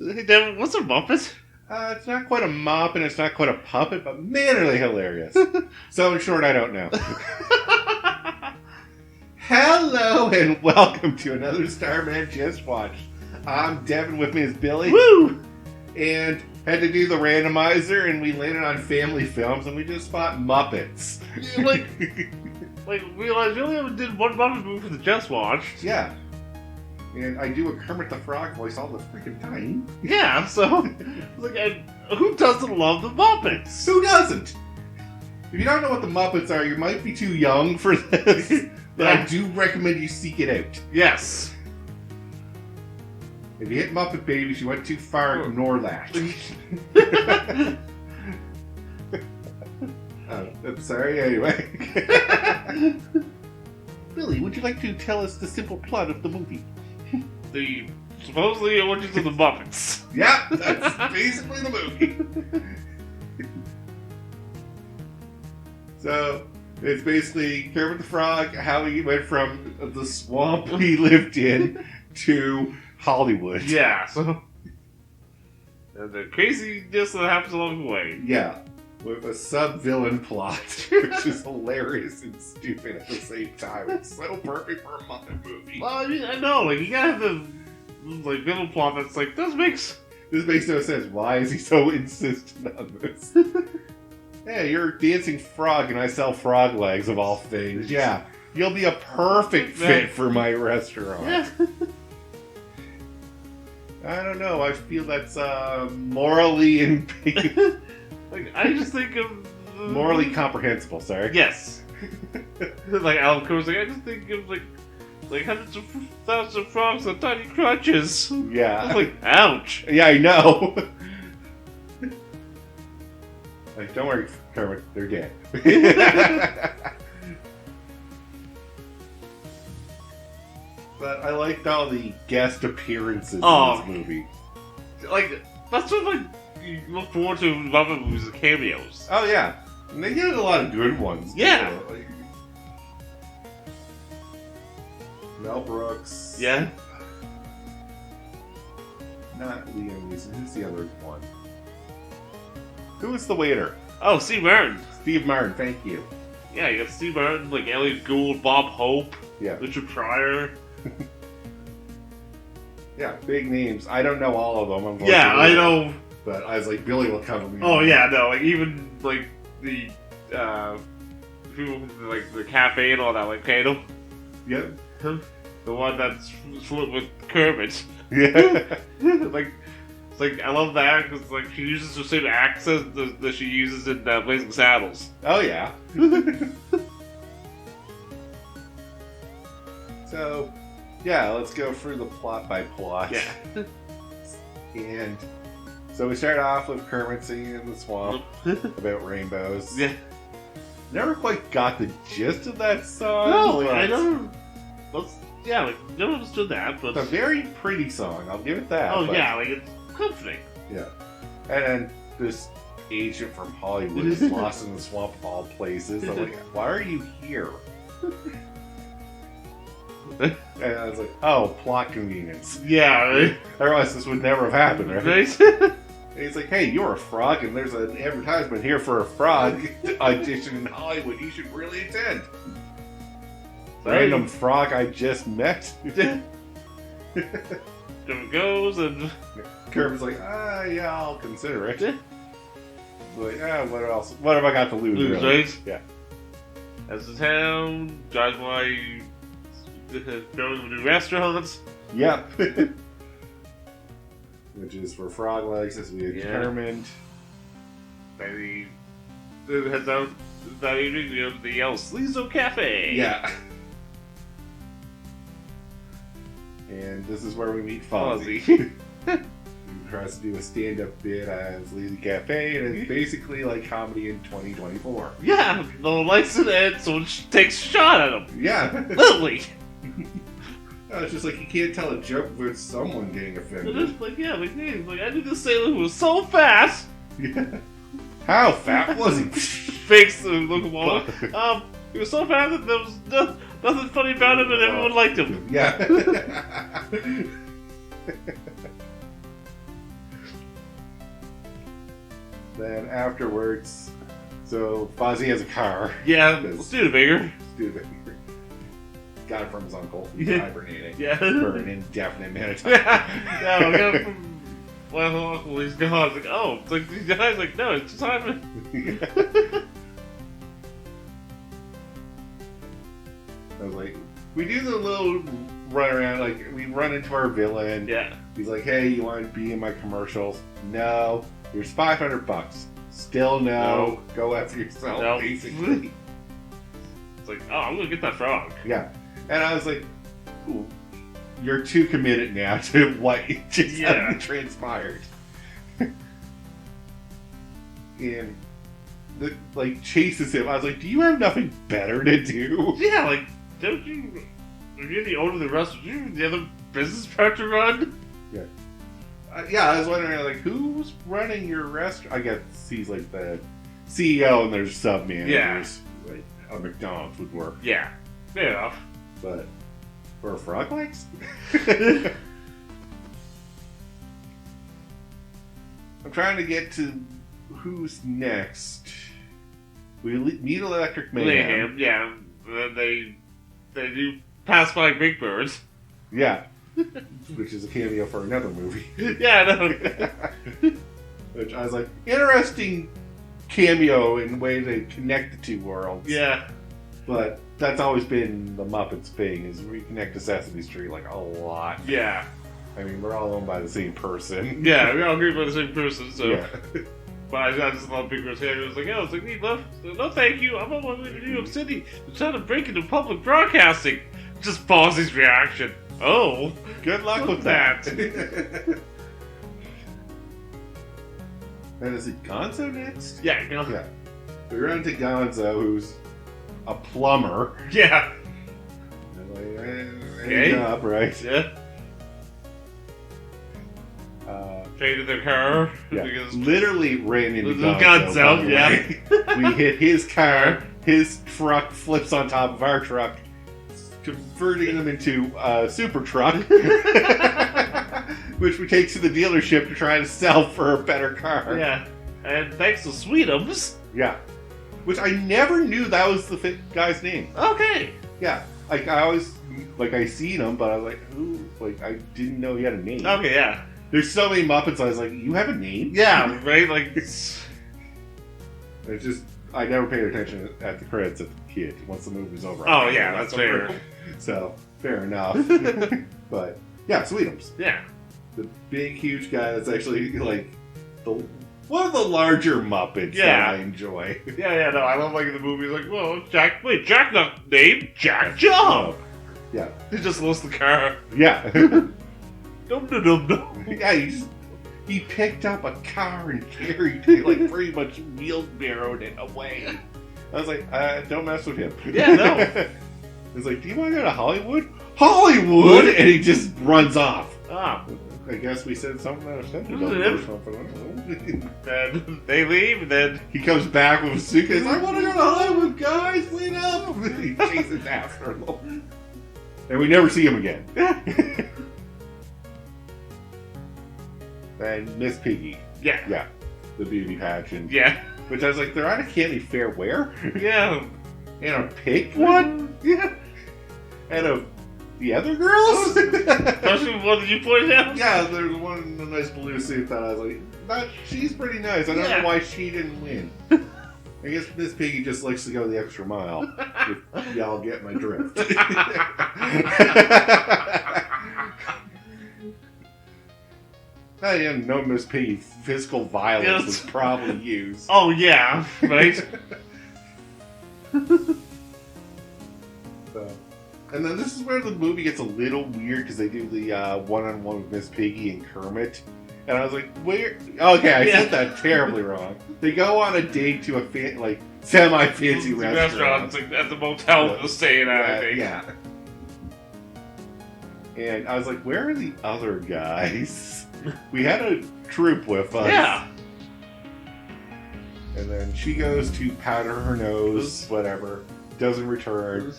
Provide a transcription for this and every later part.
Hey, Devin, what's a Muppet? It's not quite a mop and it's not quite a puppet, but man, are they hilarious. So in short, I don't know. Hello and welcome to another Starmen Just Watched. I'm Devin, with me is Billy. Woo! And had to do the randomizer and we landed on family films and we just spot Muppets. Like, realize we only ever did one Muppet movie for the Just Watched. Yeah. And I do a Kermit the Frog voice all the freaking time. Yeah, so, who doesn't love the Muppets? Who doesn't? If you don't know what the Muppets are, you might be too young for this, but I do recommend you seek it out. Yes. If you hit Muppet Babies, you went too far, ignore that. I'm sorry, anyway. Billy, would you like to tell us the simple plot of the movie? The supposedly origins of the Muppets. Yeah, that's basically the movie. So, it's basically Kermit the Frog, how he went from the swamp he lived in to Hollywood. Yeah, so... And the craziness that happens along the way. Yeah, with a sub-villain plot, which is hilarious and stupid at the same time. It's so perfect for a Muppet movie. Well, I mean, I know, like, you gotta have the, like, villain plot that's like, this makes no sense. Why is he so insistent on this? Hey, you're a dancing frog and I sell frog legs of all things. Yeah, you'll be a perfect fit for my restaurant. Yeah. I don't know, I feel that's morally Like, I just think of... morally comprehensible, sorry. Yes. Like, Alan Cooper's like, I just think of, like hundreds of thousands of frogs on tiny crutches. Yeah. I'm like, ouch. Yeah, I know. Like, don't worry, Kermit, they're dead. But I liked all the guest appearances in this movie. Like, that's what, like, you look forward to in Muppet movies, the cameos. Oh, yeah. And they did a lot of good ones. Yeah. Too. Like, Mel Brooks. Yeah. Not Liam Neeson. Who's the other one? Who was the waiter? Oh, Steve Martin. Steve Martin, thank you. Yeah, you got Steve Martin, like Elliot Gould, Bob Hope, Yeah. Richard Pryor. Yeah, big names. I don't know all of them. Yeah, I know. But I was like, Billy will cover me. Oh, yeah, no, like, even, like, the, people, like, the cafe and all that, like, Kato. Yep. The one that's split with Kermit. Yeah. Like, I love that, because, like, she uses the same accent that she uses in Blazing Saddles. Oh, yeah. So, yeah, let's go through the plot by plot. Yeah. And so we start off with Kermit singing in the swamp about rainbows. Yeah. Never quite got the gist of that song. No, like, I never... never understood that, but... It's a very pretty song, I'll give it that. Oh, but, yeah, like, it's comforting. Yeah. And then this agent from Hollywood is lost in the swamp of all places. I'm like, why are you here? And I was like, oh, plot convenience. Yeah, right? Otherwise this would never have happened, right? Right? And he's like, hey, you're a frog and there's an advertisement here for a frog audition in Hollywood. You should really attend. Random frog I just met. There it goes, and... Kermit's like, yeah, I'll consider it. Like, what else? What have I got to lose, really? Right? Yeah. As the town, drives by going to new restaurants. Yep. Which is for frog legs, as we had determined. Maybe heads out that evening to go to the El Slizo Cafe. Yeah. And this is where we meet Fozzie. He tries to do a stand-up bit as Lazy Cafe, and it's basically like comedy in 2024. Yeah, no lights in it, so it takes a shot at him. Yeah. Literally. It's just like you can't tell a joke without someone getting offended. It's like, yeah, like, hey, like, I knew this sailor who was so fat. Yeah. How fat was he? Fakes the look of all. He was so fat that there was nothing funny about him, and everyone liked him. Yeah. Then afterwards, so Fozzie has a car. Yeah, Studebaker. Stupid. Got it from his uncle. He's Yeah. hibernating. Yeah. For an indefinite amount of time. Yeah, we got it from my uncle. He's gone. It's like, oh, it's like these guys. Like, no, it's just Simon. I was like, we do the little run around, like we run into our villain. Yeah. He's like, hey, you want to be in my commercials? No. Here's $500. Still no. Go after yourself, No. basically. It's like, oh, I'm gonna get that frog. Yeah. And I was like, ooh, you're too committed now to what just transpired. And like chases him. I was like, do you have nothing better to do? Yeah, like, don't you? Are you the owner of the restaurant? Do you have the other business part to run? Yeah. Yeah, I was wondering, like, who's running your restaurant? I guess he's like the CEO and there's sub managers. Yeah. Like a McDonald's would work. Yeah. Fair enough. But for frog legs? I'm trying to get to who's next. We need Electric Mayhem. Yeah. They do pass by Big Bird. Yeah. Which is a cameo for another movie. Yeah, I know. Which I was like, interesting cameo in the way they connect the two worlds. Yeah. But that's always been the Muppets thing, is we connect to Sesame Street like a lot. Yeah. I mean, we're all owned by the same person. Yeah, we all agree by the same person, so. Yeah. But I just love Big Bird's hair. It was like, oh, it's like, need love. No, thank you. I'm on my way to New York City to try to break into public broadcasting. Just Fozzie's reaction. Oh. Good luck with that. And is it Gonzo next? Yeah, you know. Yeah. We run into Gonzo, who's a plumber. Yeah. Okay. Job, right? Yeah. Traded their car. Yeah. Because literally ran into Gonzo. Yeah. We hit his car. His truck flips on top of our truck, converting them into a super truck, which we take to the dealership to try to sell for a better car. Yeah. And thanks to Sweetums. Yeah. Which I never knew that was the guy's name. Okay. Yeah. Like, I always, like, I seen him, but I was like, who? Like, I didn't know he had a name. Okay, yeah. There's so many Muppets, I was like, you have a name? Yeah, right? Like, it's just, I never paid attention at the credits as a kid. Once the movie was over. Oh, yeah, that's fair. So, fair enough. But, yeah, Sweetums. Yeah. The big, huge guy that's actually, like, one of the larger Muppets that I enjoy. Yeah, no, I love, like, in the movie, like, well, Jack not named Jack Jump. Yeah. He just lost the car. Yeah. Dum. Yeah, he picked up a car and carried it, like, pretty much wheelbarrowed it away. I was like, don't mess with him. Yeah, no. He's like, do you want to go to Hollywood? Hollywood! And he just runs off. Ah. I guess we said something that offended him. Then they leave, and then he comes back with a suitcase. I want to go to Hollywood, guys! Wait up! He chases after him. And we never see him again. And Miss Piggy. Yeah. Yeah. The beauty pageant. Yeah. Which I was like, they're at a county fair where? Yeah. And a pig one? Yeah. And the other girls? Especially one that you pointed out? Yeah, there's one in a nice blue suit that I was like, she's pretty nice. I don't know why she didn't win. I guess Miss Piggy just likes to go the extra mile. If y'all get my drift. I didn't know Miss Piggy. Physical violence was probably used. Oh, yeah, right? So, and then this is where the movie gets a little weird because they do the one-on-one with Miss Piggy and Kermit. And I was like, where? Okay, I said that terribly wrong. They go on a date to a semi-fancy restaurant. It's like at the motel they're staying at, I think. Yeah. And I was like, where are the other guys? We had a troupe with us. Yeah. And then she goes to powder her nose, whatever. Doesn't return.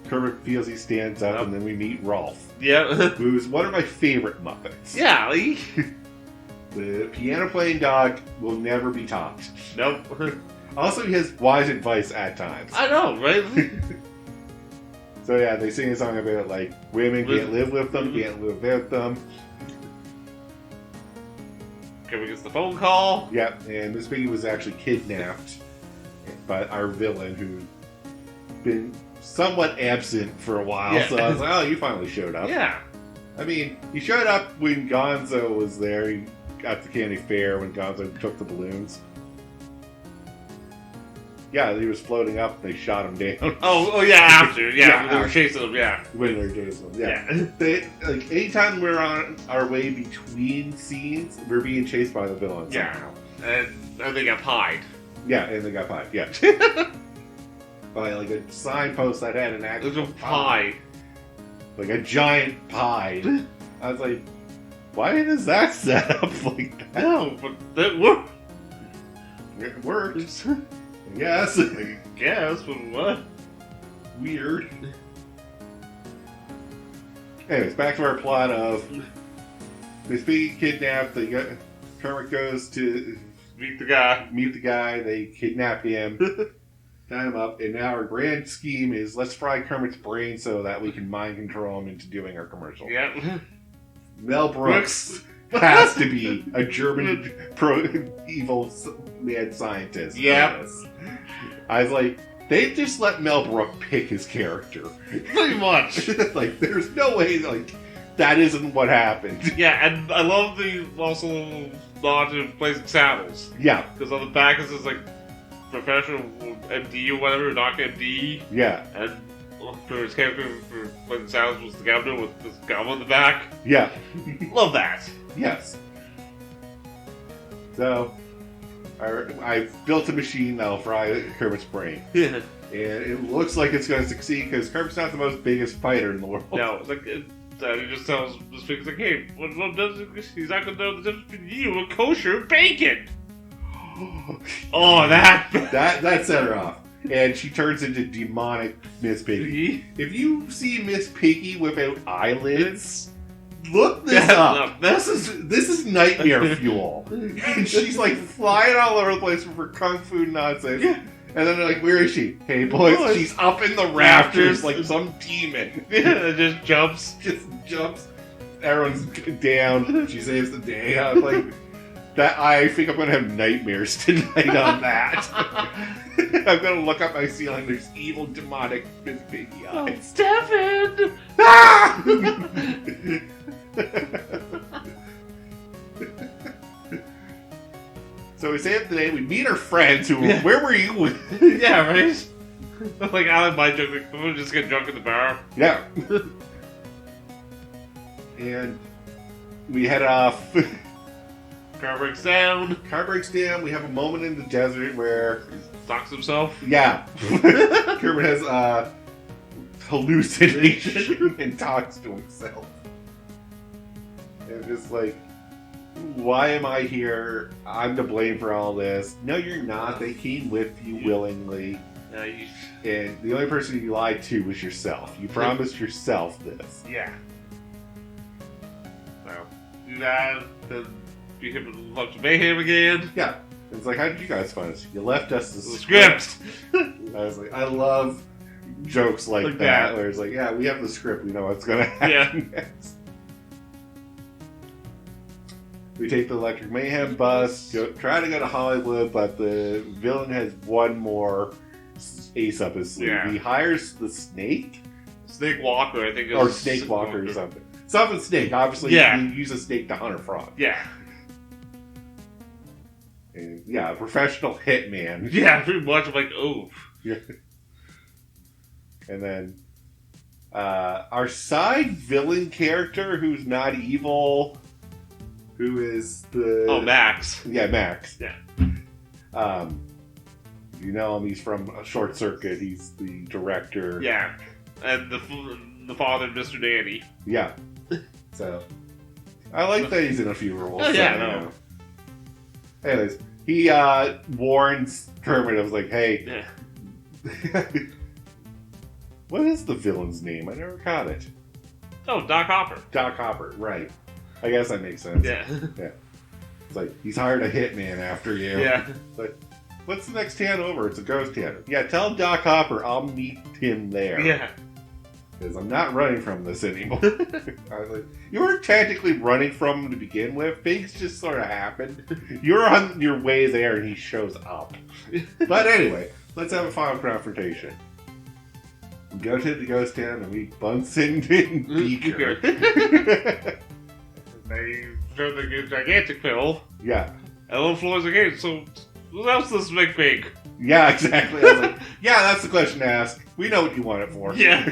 Kermit feels he stands up, and then we meet Rolf. Yeah. Who's one of my favorite Muppets. Yeah. The piano playing dog will never be topped. Nope. Also, he has wise advice at times. I know, right? So yeah, they sing a song about like women can't live with them, can't live without them. Kermit gets the phone call. Yep, and Miss Piggy was actually kidnapped by our villain, who'd been somewhat absent for a while. Yeah. So I was like, oh, you finally showed up. Yeah. I mean, he showed up when Gonzo was there. He got the candy fair when Gonzo took the balloons. Yeah, he was floating up and they shot him down. Oh yeah, after. Yeah, Yeah, they were after. chasing him, yeah. When they were chasing him. Yeah. Yeah. They, like, anytime we're on our way between scenes, we're being chased by the villains. Yeah. Somehow. And they got pied. Yeah, and they got pied. Yeah. By like a signpost that had an There's actual a pie. like a giant pie. I was like, why is that set up like that? No, but that worked. It works. Yes. I guess, but what? Weird. Anyways, back to our plot of Miss Piggy kidnapped. Kermit goes to Meet the guy. meet the guy. They kidnap him, tie him up, and now our grand scheme is let's fry Kermit's brain so that we can mind control him into doing our commercial. Yep. Mel Brooks has to be a German evil mad scientist. Yep. Yes. I was like, they just let Mel Brooks pick his character. Pretty much. Like, there's no way, like, that isn't what happened. Yeah, and I love the also nod to Blazing Saddles. Yeah, Because on the back it says like professional MD or whatever, Doc MD. yeah, And for his character for Blazing Saddles was the governor with this gum on the back. yeah, Love that. yes. So, I built a machine that'll fry Kermit's brain. Yeah. And it looks like it's going to succeed because Kermit's not the most biggest fighter in the world. No, it's like he just tells the speaker like, "Hey, what does he's not gonna know the difference between you and kosher bacon." Oh, that That set her off. And she turns into demonic Miss Piggy. If you see Miss Piggy without eyelids, look this up. This is nightmare fuel. And she's like flying all over the place with her kung fu nonsense. Yeah. And then they're like, where is she? Hey boys, Boys. she's up in the rafters like some demon. it just jumps. Just jumps. Everyone's down. She saves the day. I was like, that. I think I'm gonna have nightmares tonight on that. I'm gonna look up my ceiling. There's evil, demonic Miss Piggy eyes. Stefan! Ah! So we save the day. We meet our friends. Who? Yeah. Where were you? Yeah, right. Like I like my joke. Like, we'll just get drunk at the bar. Yeah. And we head off. Car breaks down. Car breaks down. We have a moment in the desert where, Stalks himself. yeah, Kermit has a hallucination and talks to himself. And just like, why am I here? I'm to blame for all this. No, you're not. They came with you willingly. And the only person you lied to was yourself. You promised yourself this. Yeah. So, do that, then we hit a bunch of mayhem again. Yeah. It's like, how did you guys find us? You left us the The script. I was like, I love jokes like that, where it's like, yeah, we have the script. We know what's going to happen next. We take the Electric Mayhem bus, try to go to Hollywood, but the villain has one more ace up his sleeve. Yeah. He hires the Snake? Snake Walker, I think. Or Snake Walker or something. Something Snake. Obviously, Yeah. you use a snake to hunt a frog. Yeah. And, yeah, a professional hitman. Yeah, pretty much. I'm like, oh. Yeah. And then our side villain character who's not evil, who is the... Oh, Max. Yeah, Max. Yeah. You know him, he's from Short Circuit, he's the director. Yeah. And the father of Mr. Danny. Yeah. So, I like that he's in a few roles. Oh, yeah, so, no. you know. Anyways, he warns Kermit. I was like, hey, Yeah. what is the villain's name? I never caught it. Oh, Doc Hopper. Doc Hopper, right. I guess that makes sense. Yeah. It's like, he's hired a hitman after you. Yeah. Like, what's the next town over? It's a ghost town. Yeah, tell Doc Hopper I'll meet him there. Yeah. Because I'm not running from this anymore. I was like, you weren't technically running from him to begin with. Things just sort of happened. You're on your way there and he shows up. But anyway, let's have a final confrontation. We go to the ghost town and we bumps into Beaker. They throw the gigantic pill. Yeah. And little Floyd's like, hey, so what else does this make big? Yeah, exactly. I was like, yeah, that's the question to ask. We know what you want it for. Yeah.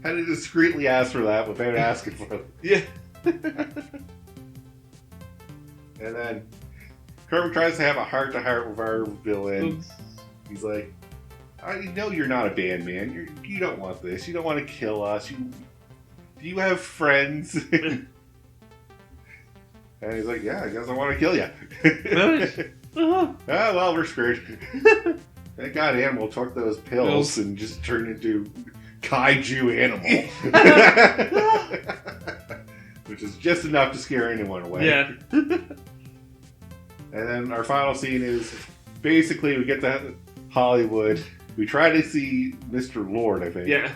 How to discreetly ask for that without asking for it. Yeah. And then Kermit tries to have a heart-to-heart with our villain. He's like, I know you're not a band man. You don't want this. You don't want to kill us. Do you have friends? And he's like, yeah, I guess I want to kill you. Uh-huh. Ah, well, we're screwed. Thank God Animal took those pills and just turned into kaiju animal. Which is just enough to scare anyone away. Yeah. And then our final scene is basically we get to Hollywood. We try to see Mr. Lord, I think. Yeah.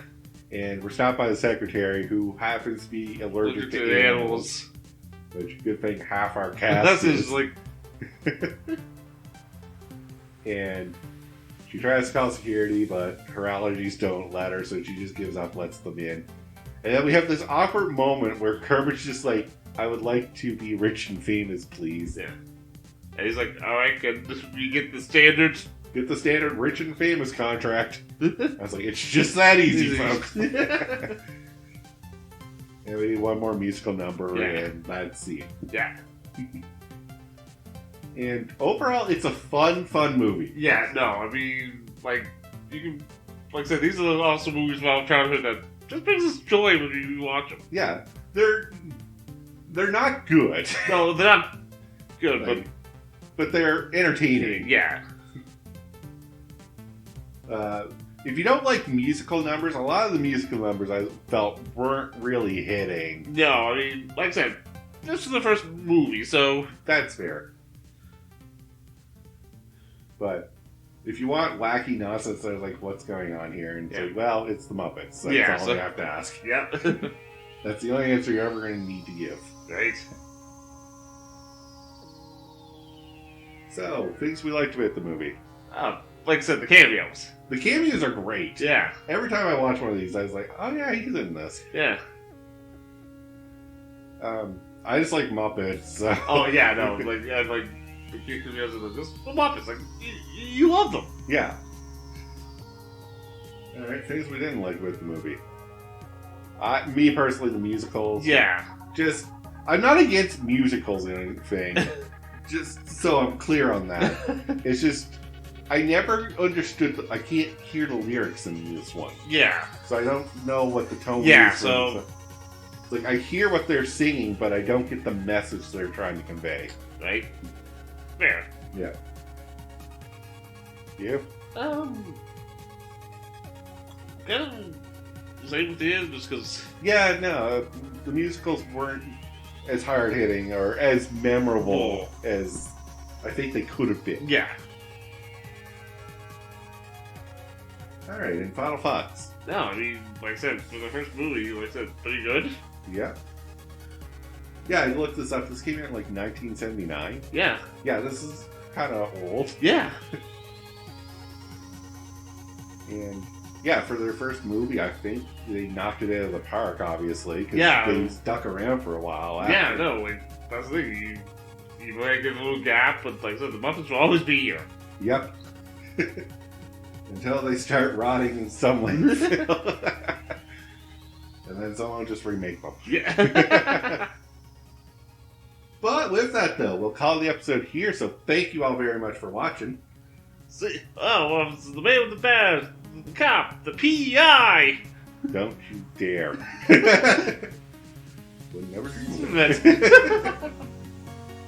And we're stopped by the secretary who happens to be allergic to animals. Which, good thing half our cast That's is. just like... And she tries to call security, but her allergies don't let her, so she just gives up, lets them in. And then we have this awkward moment where Kermit's just like, I would like to be rich and famous, please. Yeah. And he's like, alright, can you get the standard? Get the standard rich and famous contract. I was like, it's just that easy, folks. And we need one more musical number, and that's it. Yeah. And overall, it's a fun movie. Yeah, no, I mean, like, you can, like I said, these are the awesome movies from our childhood that just brings us joy when you watch them. Yeah, they're not good. No, they're not good, Like, but they're entertaining. yeah. If you don't like musical numbers, a lot of the musical numbers I felt weren't really hitting. No, I mean, like I said, this is the first movie, so... That's fair. But if you want wacky nonsense, they're like, what's going on here? And it's like, well, it's the Muppets. That's all you have to ask. Yeah. That's the only answer you're ever going to need to give. Right. So, things we liked about the movie. Like I said, the cameos. The cameos are great. Yeah. Every time I watch one of these, I was like, oh yeah, he's in this. Yeah. I just like Muppets. So. Oh, yeah, no. Like, yeah, like, the cameos are just the Muppets. Like, you love them. Yeah. Alright, things we didn't like with the movie. Me personally, the musicals. Yeah. Just, I'm not against musicals or anything. Just so I'm clear on that. It's just, I never understood, I can't hear the lyrics in this one. Yeah. So I don't know what the tone is. Yeah, so... It's like, I hear what they're singing, but I don't get the message they're trying to convey. Right? Fair. Yeah. You? Kind of same with the end, just because... Yeah, no, the musicals weren't as hard-hitting or as memorable as I think they could have been. Yeah. Alright, and final thoughts. No, I mean, like I said, for the first movie, like I said, pretty good. Yeah. Yeah, I looked this up. This came out in like 1979. Yeah. Yeah, this is kind of old. Yeah. And yeah, for their first movie, I think they knocked it out of the park, obviously. Because they stuck around for a while after. Yeah, no, like, that's the thing. You might get a little gap, but like I said, the Muppets will always be here. Yep. Until they start rotting in some landfill. And then someone will just remake them. Yeah. But with that, though, we'll call the episode here. So thank you all very much for watching. See, well, it's the man with the badge, the cop, the PEI. Don't you dare. We'll never do that.